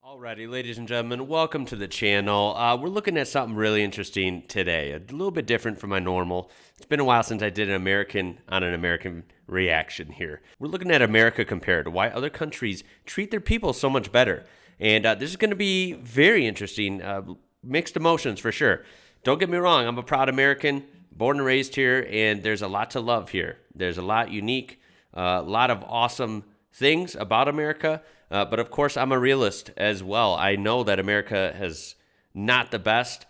Alrighty, ladies and gentlemen, welcome to the channel. We're looking at something really interesting today, a little bit different from my normal. It's been a while since I did an American reaction here. We're looking at America compared to why other countries treat their people so much better. And this is going to be very interesting, mixed emotions for sure. Don't get me wrong, I'm a proud American, born and raised here, and there's a lot to love here. There's a lot unique, a lot of awesome things about America. But of course, I'm a realist as well. I know that America is not the best.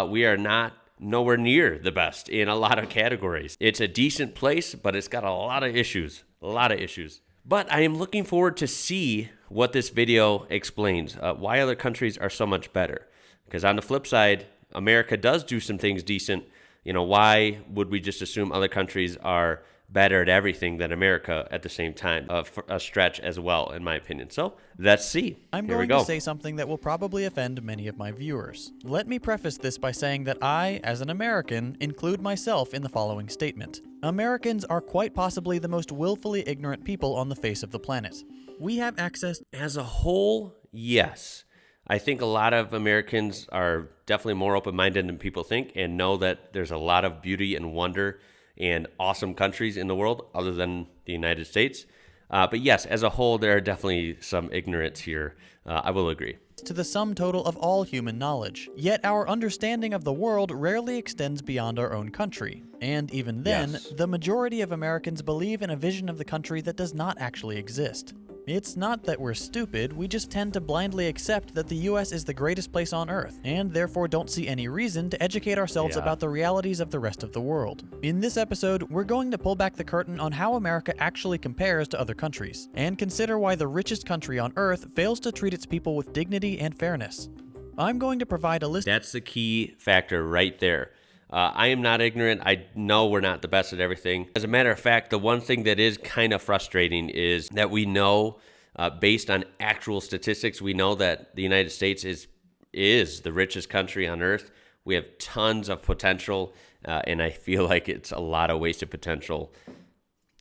We are not nowhere near the best in a lot of categories. It's a decent place, but it's got a lot of issues, But I am looking forward to see what this video explains, why other countries are so much better. Because on the flip side, America does do some things decent. You know, why would we just assume other countries are better at everything than America at the same time? For a stretch as well, in my opinion. So let's see. I'm going to say something that will probably offend many of my viewers. Let me preface this by saying that I, as an American, include myself in the following statement. Americans are quite possibly the most willfully ignorant people on the face of the planet. We have access as a whole, yes. I think a lot of Americans are definitely more open-minded than people think and know that there's a lot of beauty and wonder and awesome countries in the world other than the United States. But yes, as a whole, there are definitely some ignorance here. I will agree. To the sum total of all human knowledge. Yet our understanding of the world rarely extends beyond our own country. And even then, yes, the majority of Americans believe in a vision of the country that does not actually exist. It's not that we're stupid, we just tend to blindly accept that the US is the greatest place on Earth, and therefore don't see any reason to educate ourselves about the realities of the rest of the world. In this episode, we're going to pull back the curtain on how America actually compares to other countries, and consider why the richest country on Earth fails to treat its people with dignity and fairness. I'm going to provide a list. That's the key factor right there. I am not ignorant. I know we're not the best at everything. As a matter of fact, the one thing that is kind of frustrating is that we know, based on actual statistics, we know that the United States is the richest country on earth. We have tons of potential, and I feel like it's a lot of wasted potential.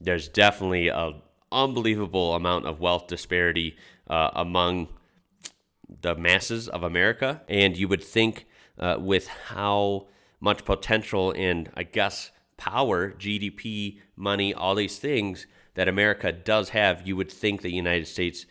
There's definitely an unbelievable amount of wealth disparity among the masses of America, and you would think with how much potential and, I guess, power, GDP, money, all these things that America does have, you would think the United States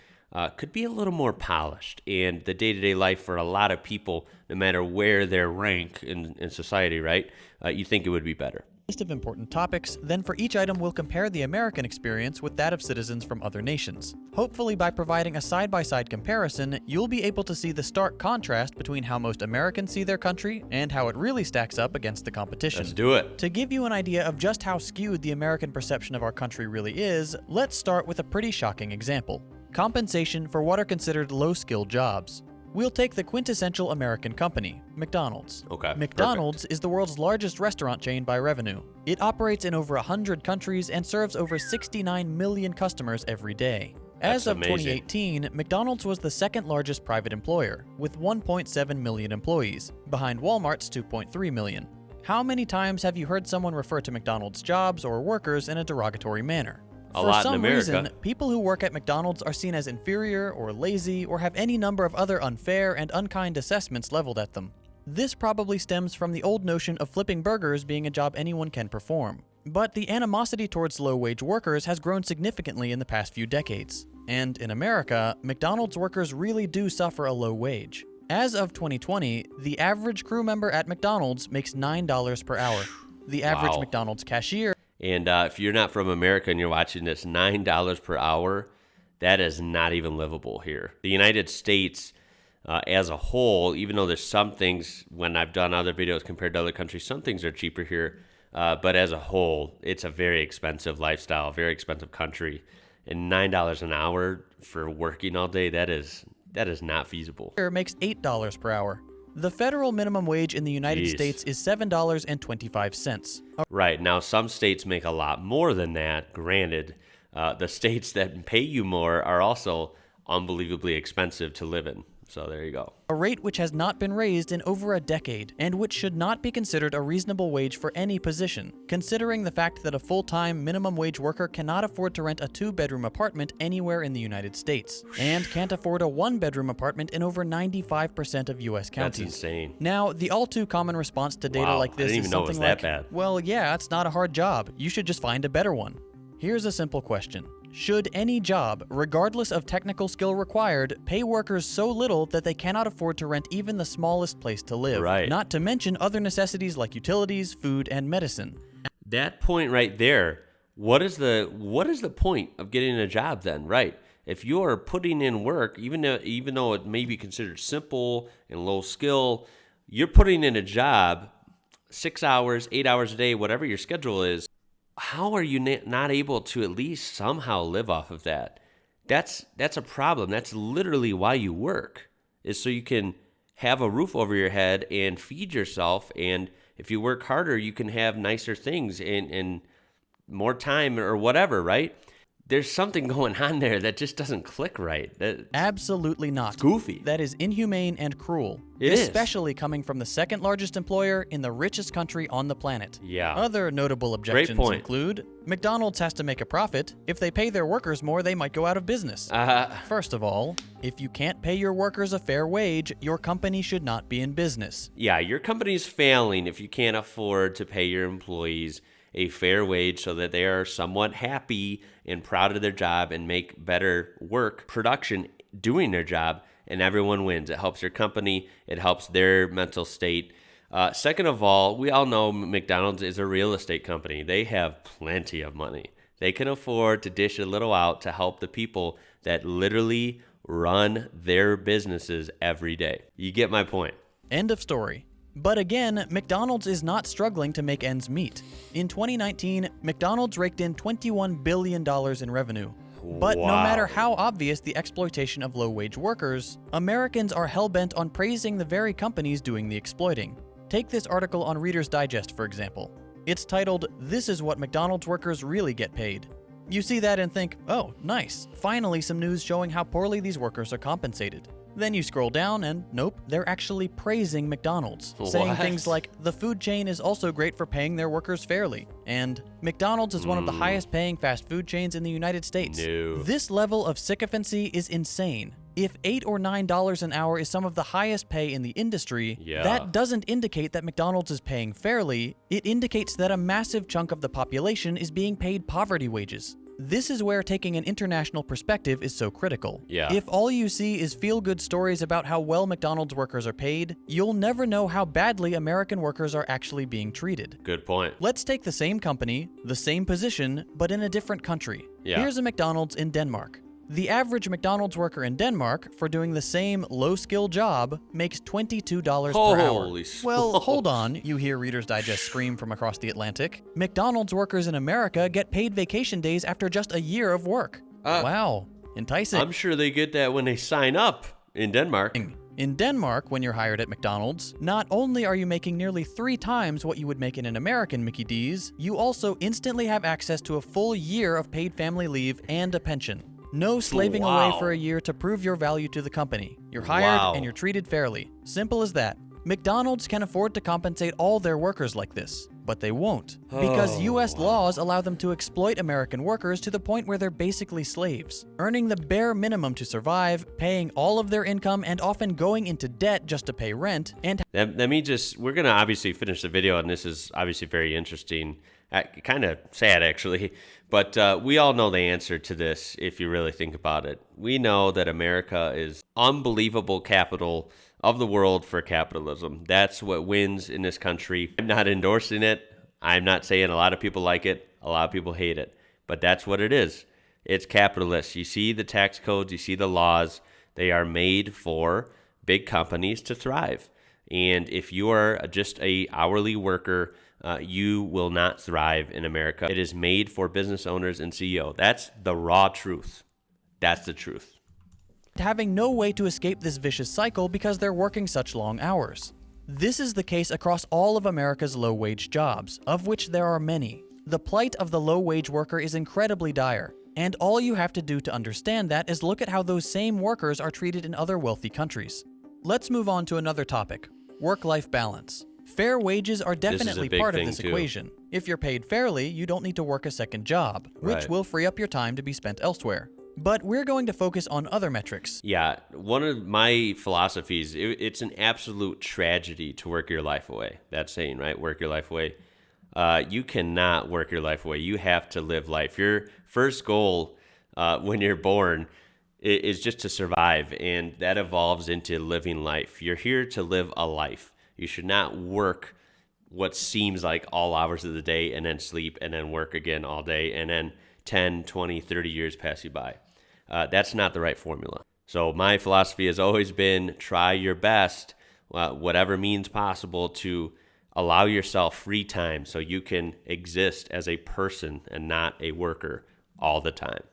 could be a little more polished. And the day-to-day life for a lot of people, no matter where their rank in society, right, you think it would be better. List of important topics, then for each item we'll compare the American experience with that of citizens from other nations. Hopefully by providing a side-by-side comparison, you'll be able to see the stark contrast between how most Americans see their country and how it really stacks up against the competition. Let's do it. To give you an idea of just how skewed the American perception of our country really is, let's start with a pretty shocking example. Compensation for what are considered low-skilled jobs. We'll take the quintessential American company, McDonald's. Okay, McDonald's is the world's largest restaurant chain by revenue. It operates in over 100 countries and serves over 69 million customers every day. As of 2018, McDonald's was the second largest private employer, with 1.7 million employees, behind Walmart's 2.3 million. How many times have you heard someone refer to McDonald's jobs or workers in a derogatory manner? For some reason, people who work at McDonald's are seen as inferior or lazy or have any number of other unfair and unkind assessments leveled at them. This probably stems from the old notion of flipping burgers being a job anyone can perform. But the animosity towards low-wage workers has grown significantly in the past few decades. And in America, McDonald's workers really do suffer a low wage. As of 2020, the average crew member at McDonald's makes $9 per hour. The average McDonald's cashier. And if you're not from America and you're watching this, $9 per hour, that is not even livable here. The United States as a whole, even though there's some things, when I've done other videos compared to other countries, some things are cheaper here. But as a whole, it's a very expensive lifestyle, very expensive country. And $9 an hour for working all day, that is not feasible. Makes $8 per hour. The federal minimum wage in the United States is $7.25. Right. Now, some states make a lot more than that. Granted, the states that pay you more are also unbelievably expensive to live in. So there you go. A rate which has not been raised in over a decade, and which should not be considered a reasonable wage for any position, considering the fact that a full-time minimum wage worker cannot afford to rent a 2-bedroom apartment anywhere in the United States, and can't afford a 1-bedroom apartment in over 95% of U.S. counties. That's insane. Now, the all-too-common response to data like this I didn't is even know it something was like, that bad. well, yeah, it's not a hard job. You should just find a better one. Here's a simple question. Should any job, regardless of technical skill required, pay workers so little that they cannot afford to rent even the smallest place to live? Right. Not to mention other necessities like utilities, food, and medicine. That point right there, what is the point of getting a job then, right? If you're putting in work, even though it may be considered simple and low skill, you're putting in a job 6 hours, 8 hours a day, whatever your schedule is. How are you not able to at least somehow live off of that? That's a problem. That's literally why you work, is so you can have a roof over your head and feed yourself. And if you work harder, you can have nicer things and more time or whatever, right? There's something going on there that just doesn't click right. Absolutely not. It's goofy. That is inhumane and cruel. It is. Especially coming from the second largest employer in the richest country on the planet. Yeah. Other notable objections point. include McDonald's has to make a profit. If they pay their workers more, they might go out of business. First of all, if you can't pay your workers a fair wage, your company should not be in business. Yeah, your company's failing if you can't afford to pay your employees a fair wage so that they are somewhat happy and proud of their job and make better work production doing their job, and everyone wins. It helps your company. It helps their mental state. Second of all, we all know McDonald's is a real estate company. They have plenty of money. They can afford to dish a little out to help the people that literally run their businesses every day. You get my point. End of story. But again, McDonald's is not struggling to make ends meet. In 2019, McDonald's raked in $21 billion in revenue. But no matter how obvious the exploitation of low-wage workers, Americans are hell-bent on praising the very companies doing the exploiting. Take this article on Reader's Digest, for example. It's titled, "This is what McDonald's workers really get paid." You see that and think, oh, nice. Finally some news showing how poorly these workers are compensated. Then you scroll down and nope, they're actually praising McDonald's, saying things like, the food chain is also great for paying their workers fairly, and McDonald's is one of the highest paying fast food chains in the United States. No. This level of sycophancy is insane. If $8 or $9 an hour is some of the highest pay in the industry, that doesn't indicate that McDonald's is paying fairly. It indicates that a massive chunk of the population is being paid poverty wages. This is where taking an international perspective is so critical. If all you see is feel-good stories about how well McDonald's workers are paid, you'll never know how badly American workers are actually being treated. Good point. Let's take the same company, the same position, but in a different country. Here's a McDonald's in Denmark. The average McDonald's worker in Denmark, for doing the same low-skill job, makes $22 per hour. Holy smokes. Well, hold on, you hear Reader's Digest scream from across the Atlantic. McDonald's workers in America get paid vacation days after just a year of work. Wow, enticing. I'm sure they get that when they sign up in Denmark. In Denmark, when you're hired at McDonald's, not only are you making nearly 3 times what you would make in an American Mickey D's, you also instantly have access to a full year of paid family leave and a pension. No slaving away for a year to prove your value to the company. You're hired and you're treated fairly. Simple as that. McDonald's can afford to compensate all their workers like this, but they won't, because US laws allow them to exploit American workers to the point where they're basically slaves, earning the bare minimum to survive, paying all of their income and often going into debt just to pay rent, and we're gonna obviously finish the video, and this is obviously very interesting. Kind of sad, actually. But we all know the answer to this if you really think about it. We know that America is unbelievable capital of the world for capitalism. That's what wins in this country. I'm not endorsing it. I'm not saying a lot of people like it. A lot of people hate it. But that's what it is. It's capitalist. You see the tax codes. You see the laws. They are made for big companies to thrive. And if you are just a hourly worker, you will not thrive in America. It is made for business owners and CEO. That's the raw truth. That's the truth. Having no way to escape this vicious cycle because they're working such long hours. This is the case across all of America's low-wage jobs, of which there are many. The plight of the low-wage worker is incredibly dire, And all you have to do to understand that is look at how those same workers are treated in other wealthy countries. Let's move on to another topic, work-life balance. Fair wages are definitely part of this equation. If you're paid fairly, you don't need to work a second job, which will free up your time to be spent elsewhere. But we're going to focus on other metrics. Yeah, one of my philosophies, it's an absolute tragedy to work your life away. That saying, right? Work your life away. You cannot work your life away. You have to live life. Your first goal when you're born is just to survive, and that evolves into living life. You're here to live a life. You should not work what seems like all hours of the day and then sleep and then work again all day and then 10, 20, 30 years pass you by. That's not the right formula. So my philosophy has always been try your best, whatever means possible, to allow yourself free time so you can exist as a person and not a worker all the time.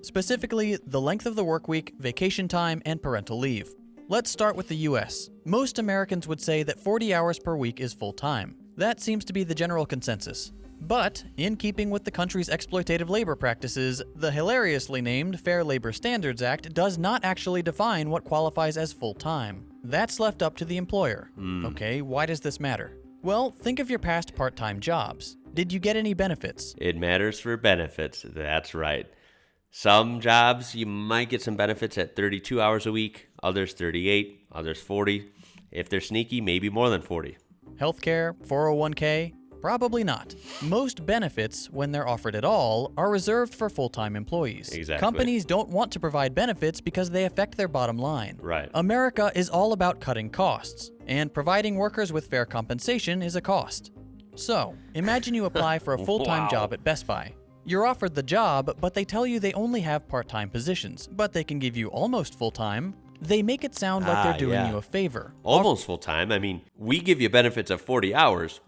Specifically, the length of the work week, vacation time, and parental leave. Let's start with the US. Most Americans would say that 40 hours per week is full-time. That seems to be the general consensus. But, in keeping with the country's exploitative labor practices, the hilariously named Fair Labor Standards Act does not actually define what qualifies as full-time. That's left up to the employer. Okay, why does this matter? Well, think of your past part-time jobs. Did you get any benefits? It matters for benefits, that's right. Some jobs, you might get some benefits at 32 hours a week, others 38, others 40. If they're sneaky, maybe more than 40. Healthcare, 401k? Probably not. Most benefits, when they're offered at all, are reserved for full-time employees. Exactly. Companies don't want to provide benefits because they affect their bottom line. Right. America is all about cutting costs, and providing workers with fair compensation is a cost. So, imagine you apply for a full-time job at Best Buy. You're offered the job, but they tell you they only have part-time positions, but they can give you almost full-time. They make it sound like they're doing you a favor. Almost full-time. I mean, we give you benefits of 40 hours.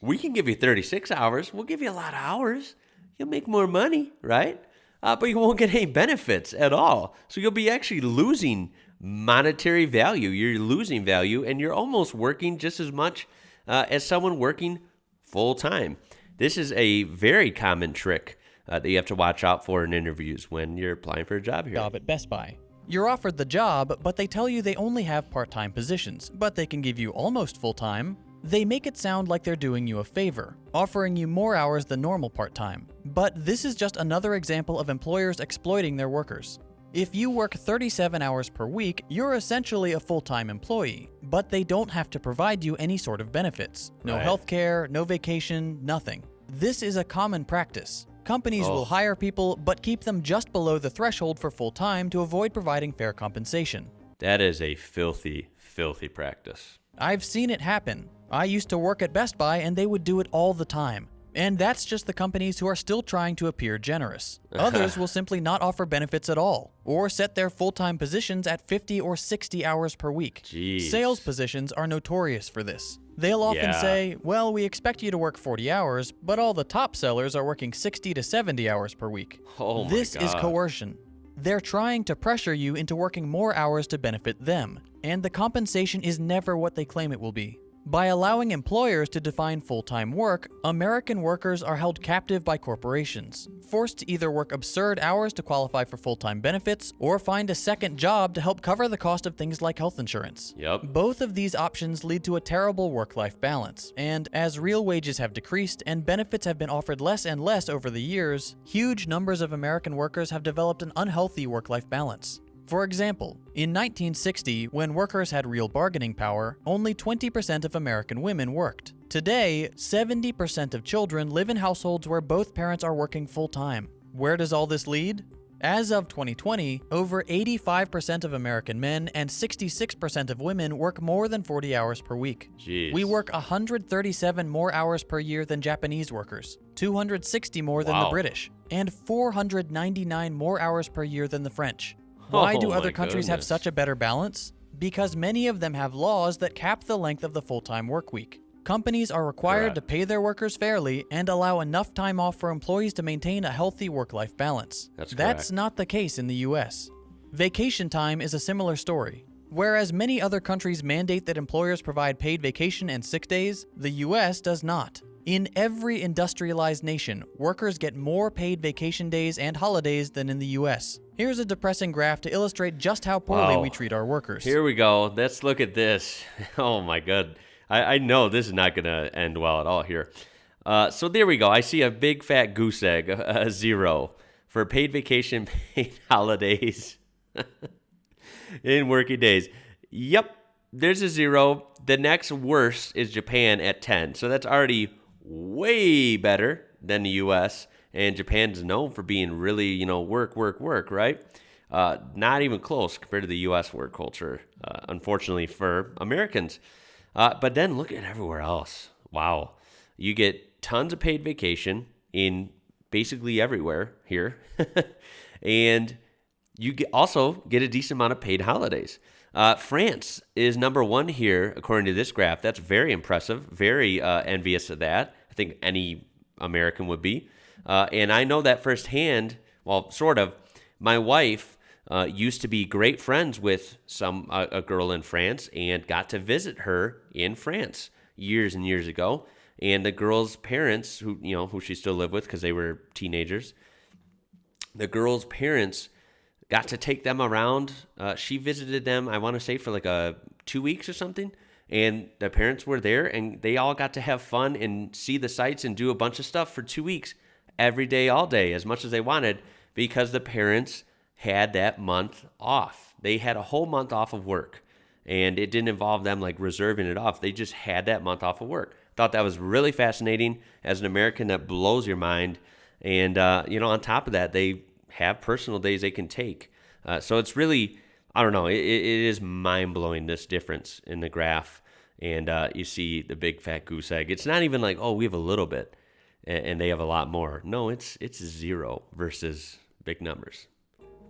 We can give you 36 hours. We'll give you a lot of hours. You'll make more money, right? But you won't get any benefits at all. So you'll be actually losing monetary value. You're losing value, and you're almost working just as much as someone working full-time. This is a very common trick that you have to watch out for in interviews when you're applying for a job here. Job at Best Buy. You're offered the job, but they tell you they only have part-time positions, but they can give you almost full-time. They make it sound like they're doing you a favor, offering you more hours than normal part-time. But this is just another example of employers exploiting their workers. If you work 37 hours per week, you're essentially a full-time employee, but they don't have to provide you any sort of benefits. No healthcare, no vacation, nothing. This is a common practice. Companies will hire people, but keep them just below the threshold for full-time to avoid providing fair compensation. That is a filthy, filthy practice. I've seen it happen. I used to work at Best Buy, and they would do it all the time. And that's just the companies who are still trying to appear generous. Others will simply not offer benefits at all, or set their full-time positions at 50 or 60 hours per week. Jeez. Sales positions are notorious for this. They'll often say, well, we expect you to work 40 hours, but all the top sellers are working 60 to 70 hours per week. Oh my This God. is coercion. They're trying to pressure you into working more hours to benefit them, and the compensation is never what they claim it will be. By allowing employers to define full-time work, American workers are held captive by corporations, forced to either work absurd hours to qualify for full-time benefits or find a second job to help cover the cost of things like health insurance. Yep. Both of these options lead to a terrible work-life balance, and as real wages have decreased and benefits have been offered less and less over the years, huge numbers of American workers have developed an unhealthy work-life balance. For example, in 1960, when workers had real bargaining power, only 20% of American women worked. Today, 70% of children live in households where both parents are working full-time. Where does all this lead? As of 2020, over 85% of American men and 66% of women work more than 40 hours per week. Jeez. We work 137 more hours per year than Japanese workers, 260 more than the British, and 499 more hours per year than the French. Why do other countries have such a better balance? Because many of them have laws that cap the length of the full-time work week. Companies are required to pay their workers fairly and allow enough time off for employees to maintain a healthy work-life balance. That's not the case in the US. Vacation time is a similar story. Whereas many other countries mandate that employers provide paid vacation and sick days, the US does not. In every industrialized nation, workers get more paid vacation days and holidays than in the US. Here's a depressing graph to illustrate just how poorly we treat our workers. Here we go. Let's look at this. Oh my God. I know this is not going to end well at all here. So there we go. I see a big fat goose egg, a 0 for paid vacation, paid holidays in working days. Yep, there's a 0. The next worst is Japan at 10. So that's already way better than the U.S. And Japan's known for being really, work, right? Not even close compared to the U.S. work culture, unfortunately for Americans. But then look at everywhere else. Wow. You get tons of paid vacation in basically everywhere here. And you also get a decent amount of paid holidays. France is number 1 here, according to this graph. That's very impressive, very envious of that. I think any American would be. And I know that firsthand, well, sort of. My wife used to be great friends with a girl in France and got to visit her in France years and years ago. And the girl's parents, who she still lived with because they were teenagers, the girl's parents got to take them around. She visited them, I want to say, for like 2 weeks or something. And the parents were there, and they all got to have fun and see the sights and do a bunch of stuff for 2 weeks, every day, all day, as much as they wanted, because the parents had that month off. They had a whole month off of work, and it didn't involve them like reserving it off. They just had that month off of work. Thought that was really fascinating. As an American, that blows your mind. And, on top of that, they have personal days they can take. So it's really, I don't know, it is mind-blowing, this difference in the graph. And you see the big fat goose egg. It's not even like, oh, we have a little bit and they have a lot more. No, it's 0 versus big numbers.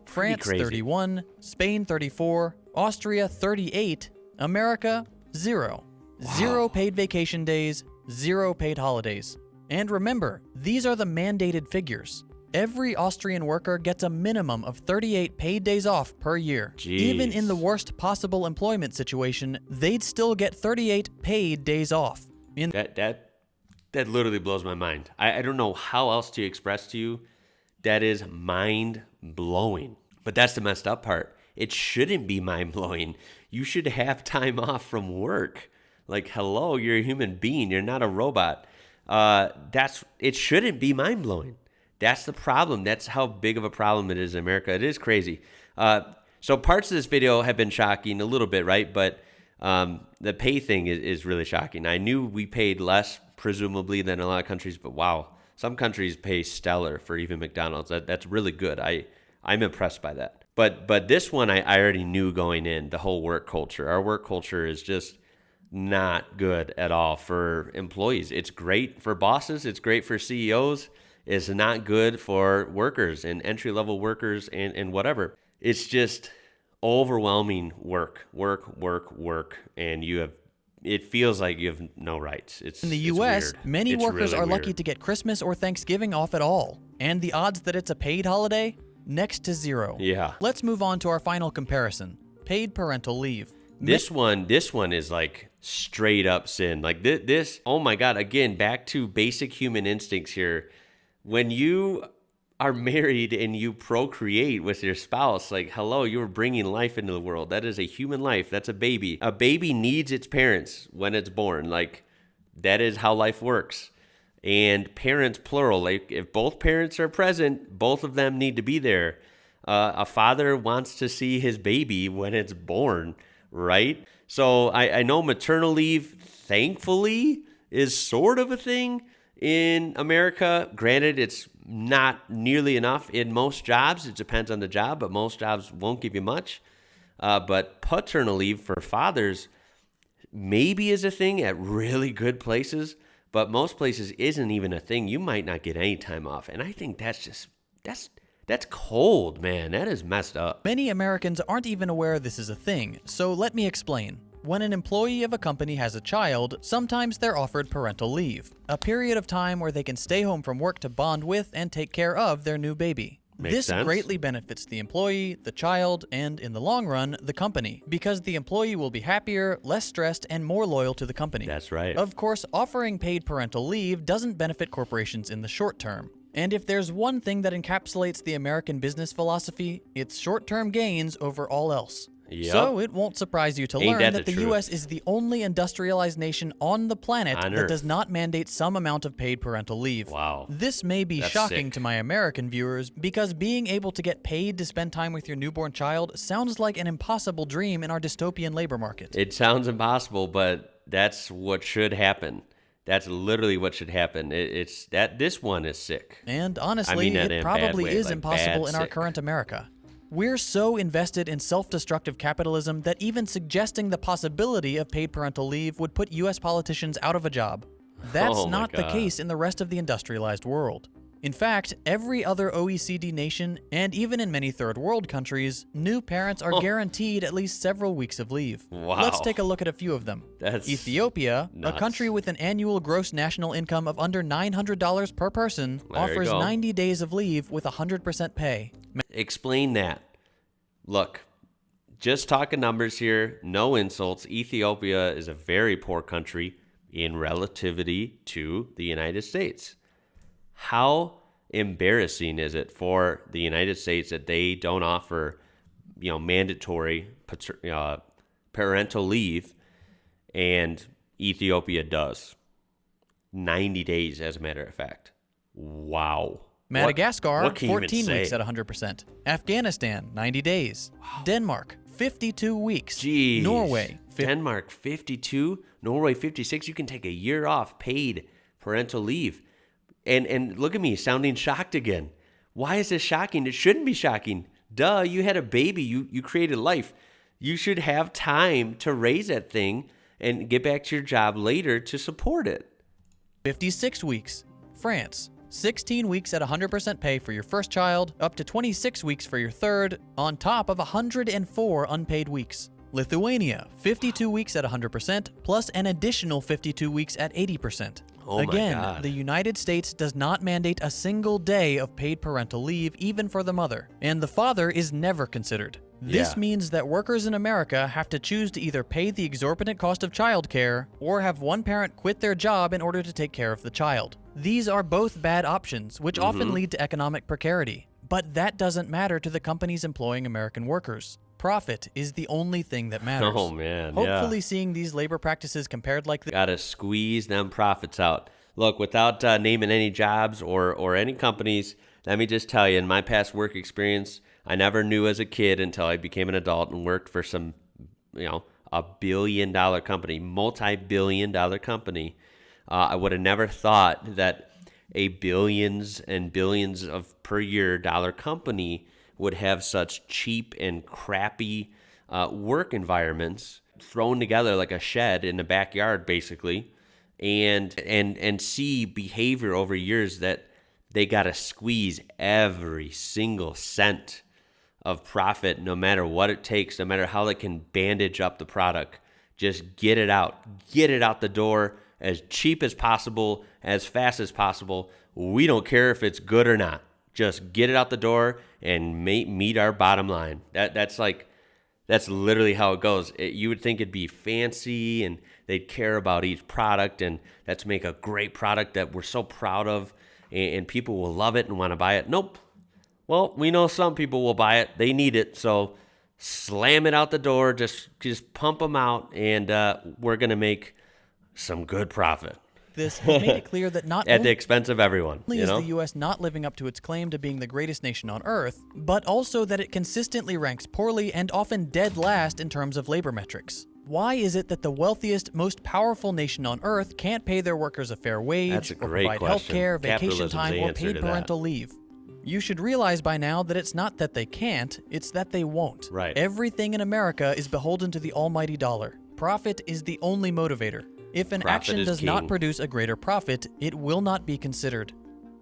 France 31, Spain 34, Austria 38, America 0. Wow. 0 paid vacation days, 0 paid holidays. And remember, these are the mandated figures. Every Austrian worker gets a minimum of 38 paid days off per year. Jeez. Even in the worst possible employment situation, they'd still get 38 paid days off. That literally blows my mind. I don't know how else to express to you. That is mind-blowing. But that's the messed up part. It shouldn't be mind-blowing. You should have time off from work. Like, hello, you're a human being. You're not a robot. It shouldn't be mind-blowing. That's the problem. That's how big of a problem it is in America. It is crazy. So parts of this video have been shocking a little bit, right? But the pay thing is really shocking. I knew we paid less, presumably, than a lot of countries, but wow. Some countries pay stellar for even McDonald's. That's really good. I'm impressed by that. But this one I already knew going in, the whole work culture. Our work culture is just not good at all for employees. It's great for bosses. It's great for CEOs. It's not good for workers and entry-level workers and whatever. It's just overwhelming work, and it feels like you have no rights. In the U.S., many workers are lucky to get Christmas or Thanksgiving off at all. And the odds that it's a paid holiday? Next to 0. Yeah. Let's move on to our final comparison. Paid parental leave. This one is like straight up sin. Like this, oh my God, again, back to basic human instincts here. When you are married and you procreate with your spouse, like, hello, you're bringing life into the world. That is a human life. That's a baby. A baby needs its parents when it's born. Like, that is how life works. And parents, plural, like if both parents are present, both of them need to be there. A father wants to see his baby when it's born, right? So I know maternal leave, thankfully, is sort of a thing in America. Granted, it's not nearly enough in most jobs. It depends on the job, but most jobs won't give you much. But paternal leave for fathers maybe is a thing at really good places, but most places isn't even a thing. You might not get any time off. And I think that's cold, man. That is messed up. Many Americans aren't even aware this is a thing, so let me explain. When an employee of a company has a child, sometimes they're offered parental leave, a period of time where they can stay home from work to bond with and take care of their new baby. This sense. greatly benefits the employee, the child, and, in the long run, the company, because the employee will be happier, less stressed, and more loyal to the company. That's right. Of course, offering paid parental leave doesn't benefit corporations in the short term. And if there's one thing that encapsulates the American business philosophy, it's short-term gains over all else. Yep. So it won't surprise you to Ain't learn that that the the truth? U.S. is the only industrialized nation on the planet On that Earth. does not mandate some amount of paid parental leave. Wow. This may be That's shocking sick. to my American viewers because being able to get paid to spend time with your newborn child sounds like an impossible dream in our dystopian labor market. It sounds impossible, but that's what should happen. That's literally what should happen. It's that this one is sick. And honestly, that in it a bad probably way, is like impossible bad in our sick. current America. We're so invested in self-destructive capitalism that even suggesting the possibility of paid parental leave would put U.S. politicians out of a job. That's Oh my not the God. case in the rest of the industrialized world. In fact, every other OECD nation, and even in many third world countries, new parents are guaranteed at least several weeks of leave. Wow. Let's take a look at a few of them. That's Ethiopia, nuts. a country with an annual gross national income of under $900 per person, There you offers go. 90 days of leave with 100% pay. Explain that. Look, just talking numbers here, no insults. Ethiopia is a very poor country in relativity to the United States. How embarrassing is it for the United States that they don't offer, mandatory parental leave, and Ethiopia does? 90 days, as a matter of fact. Wow. Madagascar, What can you even 14 weeks say? at 100%. Afghanistan, 90 days. Denmark, 52 weeks. Jeez. Norway, Denmark 52, Norway 56. You can take a year off paid parental leave. And look at me sounding shocked again. Why is this shocking? It shouldn't be shocking. Duh, you had a baby. You created life. You should have time to raise that thing and get back to your job later to support it. 56 weeks. France, 16 weeks at 100% pay for your first child, up to 26 weeks for your third, on top of 104 unpaid weeks. Lithuania, 52 weeks at 100%, plus an additional 52 weeks at 80%. Oh my Again, God. the United States does not mandate a single day of paid parental leave, even for the mother, and the father is never considered. This Yeah. means that workers in America have to choose to either pay the exorbitant cost of childcare or have one parent quit their job in order to take care of the child. These are both bad options, which often lead to economic precarity. But that doesn't matter to the companies employing American workers. Profit is the only thing that matters. Oh, man, Hopefully yeah. seeing these labor practices compared like this. Gotta squeeze them profits out. Look, without naming any jobs or any companies, let me just tell you, in my past work experience, I never knew as a kid until I became an adult and worked for some, a billion-dollar company, multi-billion-dollar company. I would have never thought that a billions and billions of per year dollar company would have such cheap and crappy work environments thrown together like a shed in the backyard, basically, and see behavior over years that they got to squeeze every single cent of profit, no matter what it takes, no matter how they can bandage up the product. Just get it out the door as cheap as possible, as fast as possible. We don't care if it's good or not. Just get it out the door and meet our bottom line. That's literally how it goes. You would think it'd be fancy and they'd care about each product and let's make a great product that we're so proud of and people will love it and want to buy it. Nope. Well, we know some people will buy it. They need it. So slam it out the door. Just pump them out and we're going to make some good profit. This has made it clear that not At the only expense of everyone. is the U.S. not living up to its claim to being the greatest nation on Earth, but also that it consistently ranks poorly and often dead last in terms of labor metrics. Why is it that the wealthiest, most powerful nation on Earth can't pay their workers a fair wage, That's a or great provide question. health care, vacation Capitalism's time, the or answer paid to that. parental leave? You should realize by now that it's not that they can't, it's that they won't. Right. Everything in America is beholden to the almighty dollar. Profit is the only motivator. If an Profit action is does not king. produce a greater profit, it will not be considered.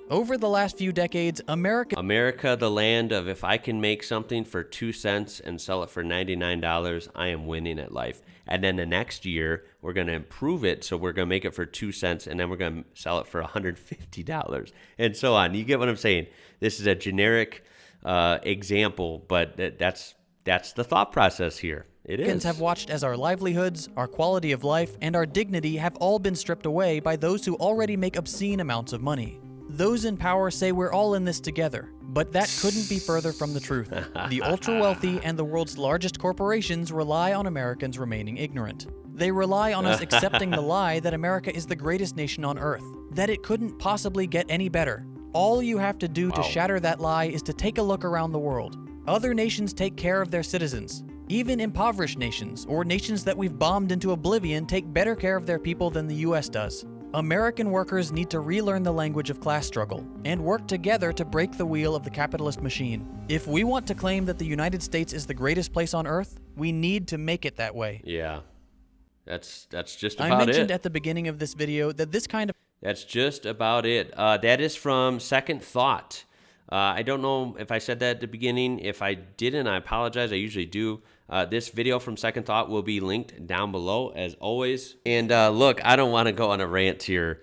Over the last few decades, America America, the land of if I can make something for 2 cents and sell it for $99, I am winning at life. And then the next year, we're going to improve it. So we're going to make it for 2 cents and then we're going to sell it for $150 and so on. You get what I'm saying? This is a generic example, but that's the thought process here. It is. Americans have watched as our livelihoods, our quality of life, and our dignity have all been stripped away by those who already make obscene amounts of money. Those in power say we're all in this together, but that couldn't be further from the truth. The ultra-wealthy and the world's largest corporations rely on Americans remaining ignorant. They rely on us accepting the lie that America is the greatest nation on earth, that it couldn't possibly get any better. All you have to do to shatter that lie is to take a look around the world. Other nations take care of their citizens. Even impoverished nations, or nations that we've bombed into oblivion, take better care of their people than the US does. American workers need to relearn the language of class struggle and work together to break the wheel of the capitalist machine. If we want to claim that the United States is the greatest place on earth, we need to make it that way. Yeah, that's just about it. I mentioned at the beginning of this video that this kind of... That's just about it. That is from Second Thought. I don't know if I said that at the beginning. If I didn't, I apologize. I usually do. This video from Second Thought will be linked down below, as always. And look, I don't want to go on a rant here.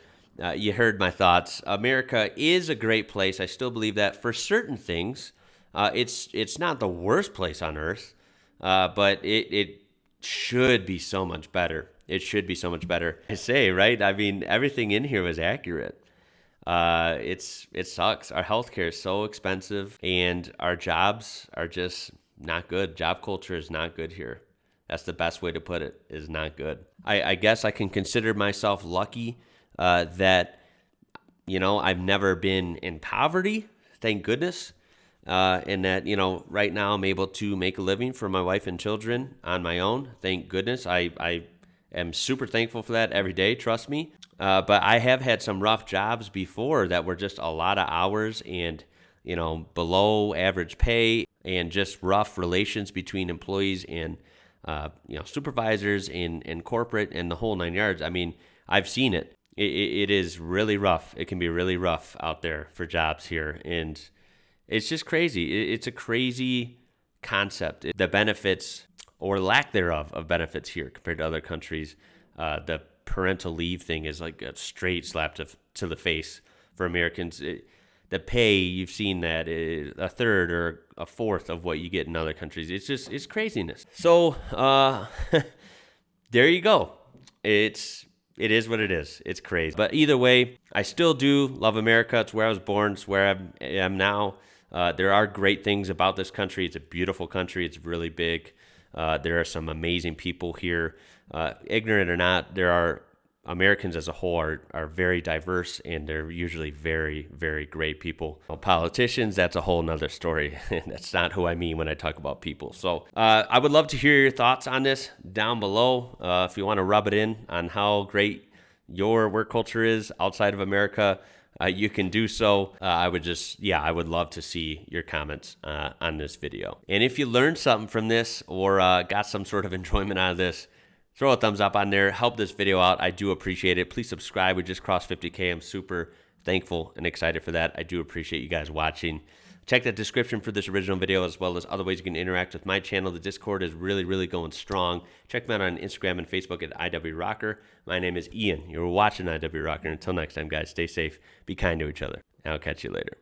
You heard my thoughts. America is a great place. I still believe that for certain things. It's not the worst place on earth, but it should be so much better. It should be so much better. I say, right? I mean, everything in here was accurate. It sucks. Our healthcare is so expensive, and our jobs are just not good. Job culture is not good here. That's the best way to put it, is not good. I guess I can consider myself lucky that, I've never been in poverty, thank goodness, and that, right now I'm able to make a living for my wife and children on my own. Thank goodness. I am super thankful for that every day, trust me. But I have had some rough jobs before that were just a lot of hours and, below average pay and just rough relations between employees and, supervisors and corporate and the whole 9 yards. I mean, I've seen it. It is really rough. It can be really rough out there for jobs here. And it's just crazy. It's a crazy concept. The benefits or lack thereof of benefits here compared to other countries, the parental leave thing is like a straight slap to the face for Americans. The pay, you've seen that, is a third or a fourth of what you get in other countries. It's craziness. So there you go. It is what it is. It's crazy. But either way, I still do love America. It's where I was born. It's where I am now. There are great things about this country. It's a beautiful country. It's really big. There are some amazing people here. Ignorant or not, there are Americans as a whole are very diverse, and they're usually very, very great people. Politicians, that's a whole nother story. That's not who I mean when I talk about people. So I would love to hear your thoughts on this down below. If you want to rub it in on how great your work culture is outside of America, you can do so. I would love to see your comments on this video. And if you learned something from this or got some sort of enjoyment out of this, throw a thumbs up on there. Help this video out. I do appreciate it. Please subscribe. We just crossed 50K. I'm super thankful and excited for that. I do appreciate you guys watching. Check the description for this original video as well as other ways you can interact with my channel. The Discord is really, really going strong. Check me out on Instagram and Facebook at IWrocker. My name is Ian. You're watching IWrocker. Until next time, guys, stay safe. Be kind to each other. I'll catch you later.